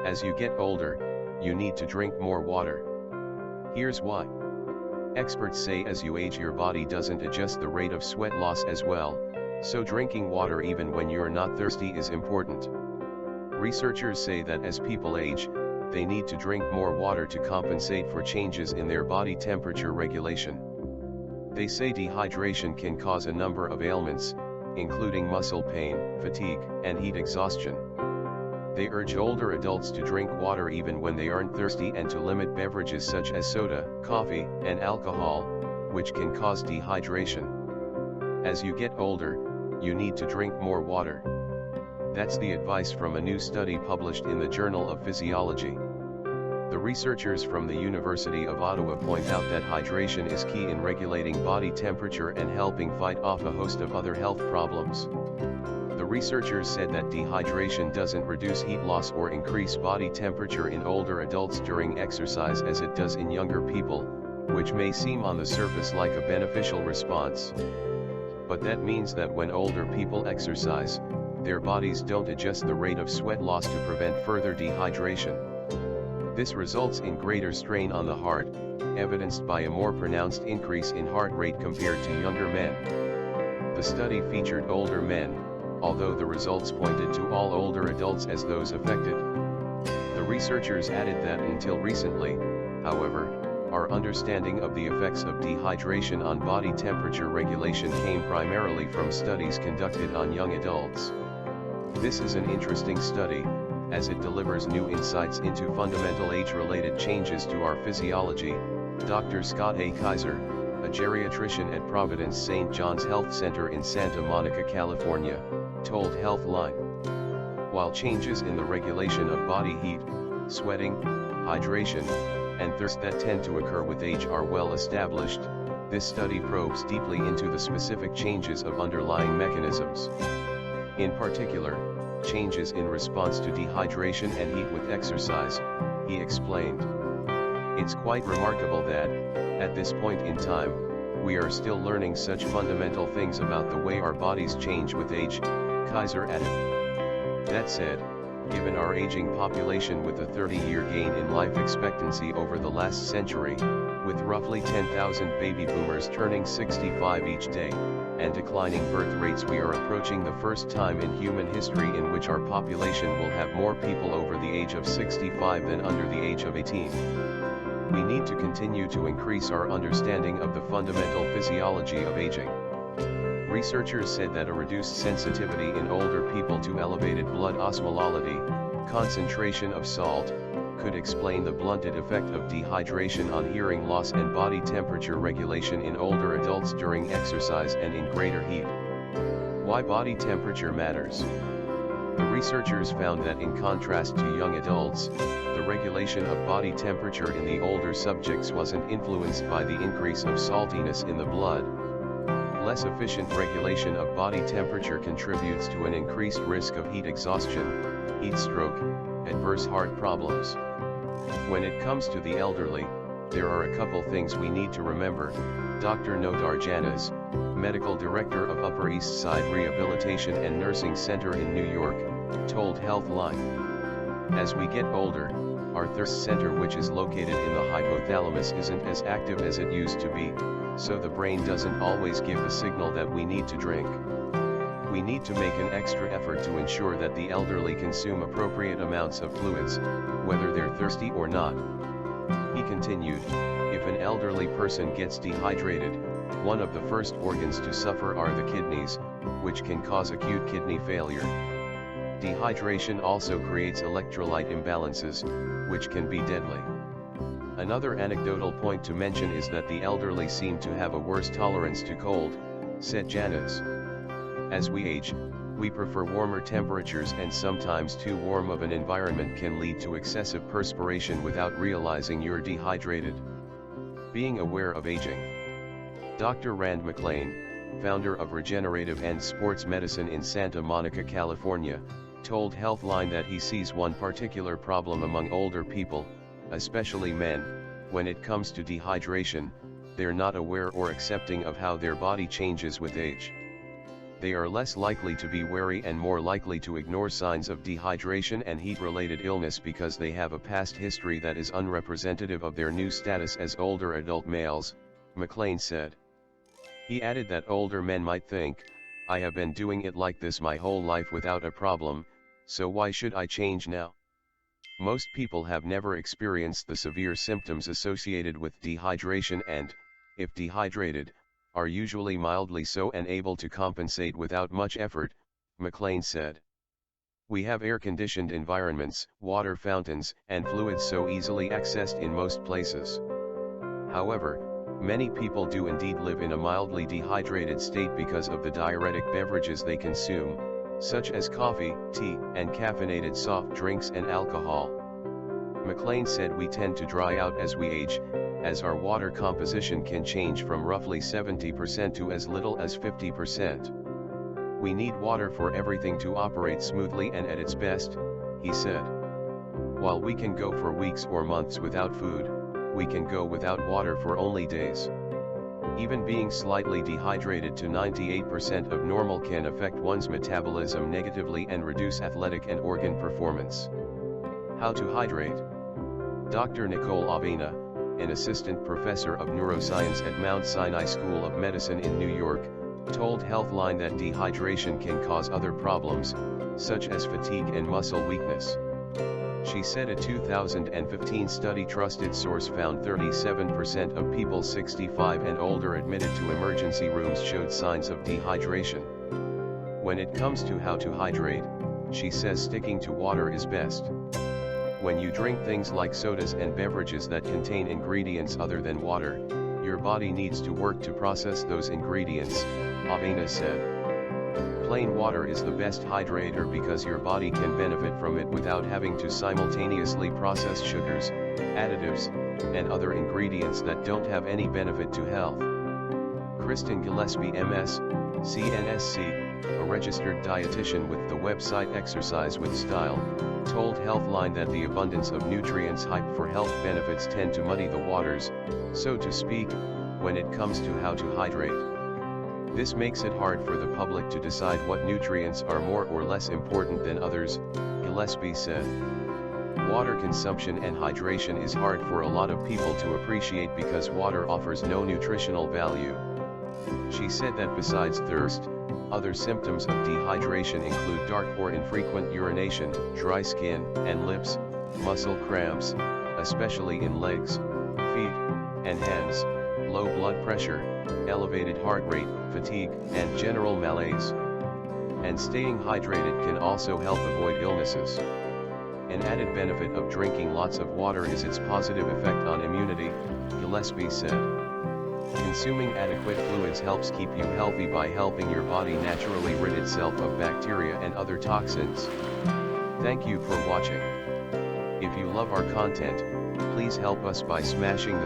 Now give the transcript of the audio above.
As you get older, you need to drink more water. Here's why. Experts say as you age your body doesn't adjust the rate of sweat loss as well, so drinking water even when you're not thirsty is important. Researchers say that as people age, they need to drink more water to compensate for changes in their body temperature regulation. They say dehydration can cause a number of ailments, including muscle pain, fatigue, and heat exhaustion. They urge older adults to drink water even when they aren't thirsty and to limit beverages such as soda, coffee, and alcohol, which can cause dehydration. As you get older, you need to drink more water. That's the advice from a new study published in the Journal of Physiology. The researchers from the University of Ottawa point out that hydration is key in regulating body temperature and helping fight off a host of other health problems. The researchers said that dehydration doesn't reduce heat loss or increase body temperature in older adults during exercise as it does in younger people, which may seem on the surface like a beneficial response. But that means that when older people exercise, their bodies don't adjust the rate of sweat loss to prevent further dehydration. This results in greater strain on the heart, evidenced by a more pronounced increase in heart rate compared to younger men. The study featured older men, although the results pointed to all older adults as those affected. The researchers added that until recently, however, our understanding of the effects of dehydration on body temperature regulation came primarily from studies conducted on young adults. This is an interesting study, as it delivers new insights into fundamental age-related changes to our physiology, Dr. Scott A. Kaiser, a geriatrician at Providence St. John's Health Center in Santa Monica, California, told Healthline. While changes in the regulation of body heat, sweating, hydration, and thirst that tend to occur with age are well established, this study probes deeply into the specific changes of underlying mechanisms. In particular, changes in response to dehydration and heat with exercise, he explained. It's quite remarkable that, at this point in time, we are still learning such fundamental things about the way our bodies change with age, Kaiser added. That said, given our aging population with a 30-year gain in life expectancy over the last century, with roughly 10,000 baby boomers turning 65 each day, and declining birth rates, we are approaching the first time in human history in which our population will have more people over the age of 65 than under the age of 18. We need to continue to increase our understanding of the fundamental physiology of aging. Researchers said that a reduced sensitivity in older people to elevated blood osmolality, concentration of salt, could explain the blunted effect of dehydration on hearing loss and body temperature regulation in older adults during exercise and in greater heat. Why body temperature matters. The researchers found that in contrast to young adults, the regulation of body temperature in the older subjects wasn't influenced by the increase of saltiness in the blood. Less efficient regulation of body temperature contributes to an increased risk of heat exhaustion, heat stroke, adverse heart problems. When it comes to the elderly, there are a couple things we need to remember, Dr. Nodar Janas, Medical Director of Upper East Side Rehabilitation and Nursing Center in New York, told Healthline. As we get older, our thirst center, which is located in the hypothalamus, isn't as active as it used to be, so the brain doesn't always give the signal that we need to drink. We need to make an extra effort to ensure that the elderly consume appropriate amounts of fluids, whether they're thirsty or not. He continued, if an elderly person gets dehydrated, one of the first organs to suffer are the kidneys, which can cause acute kidney failure. Dehydration also creates electrolyte imbalances, which can be deadly. Another anecdotal point to mention is that the elderly seem to have a worse tolerance to cold, said Janas. As we age, we prefer warmer temperatures, and sometimes too warm of an environment can lead to excessive perspiration without realizing you're dehydrated. Being aware of aging. Dr. Rand McClain, founder of Regenerative and Sports Medicine in Santa Monica, California, told Healthline that he sees one particular problem among older people, especially men. When it comes to dehydration, they're not aware or accepting of how their body changes with age. They are less likely to be wary and more likely to ignore signs of dehydration and heat-related illness because they have a past history that is unrepresentative of their new status as older adult males, McLean said. He added that older men might think, I have been doing it like this my whole life without a problem, so why should I change now? Most people have never experienced the severe symptoms associated with dehydration and, if dehydrated, are usually mildly so and able to compensate without much effort, McLean said. We have air-conditioned environments, water fountains, and fluids so easily accessed in most places. However, many people do indeed live in a mildly dehydrated state because of the diuretic beverages they consume, such as coffee, tea, and caffeinated soft drinks and alcohol. McLean said we tend to dry out as we age, as our water composition can change from roughly 70% to as little as 50%. We need water for everything to operate smoothly and at its best, he said. While we can go for weeks or months without food, we can go without water for only days. Even being slightly dehydrated to 98% of normal can affect one's metabolism negatively and reduce athletic and organ performance. How to hydrate? Dr. Nicole Avena, an assistant professor of neuroscience at Mount Sinai School of Medicine in New York, told Healthline that dehydration can cause other problems, such as fatigue and muscle weakness. She said a 2015 study trusted source found 37% of people 65 and older admitted to emergency rooms showed signs of dehydration. When it comes to how to hydrate, she says sticking to water is best. When you drink things like sodas and beverages that contain ingredients other than water, your body needs to work to process those ingredients, Avena said. Plain water is the best hydrator because your body can benefit from it without having to simultaneously process sugars, additives, and other ingredients that don't have any benefit to health. Kristen Gillespie MS, CNSC, a registered dietitian with the website Exercise with Style, told Healthline that the abundance of nutrients hyped for health benefits tend to muddy the waters, so to speak, when it comes to how to hydrate. This makes it hard for the public to decide what nutrients are more or less important than others, Gillespie said. Water consumption and hydration is hard for a lot of people to appreciate because water offers no nutritional value. She said that besides thirst, other symptoms of dehydration include dark or infrequent urination, dry skin and lips, muscle cramps, especially in legs, feet, and hands, low blood pressure, elevated heart rate, fatigue, and general malaise. And staying hydrated can also help avoid illnesses. An added benefit of drinking lots of water is its positive effect on immunity, Gillespie said. Consuming adequate fluids helps keep you healthy by helping your body naturally rid itself of bacteria and other toxins. Thank you for watching. If you love our content, please help us by smashing the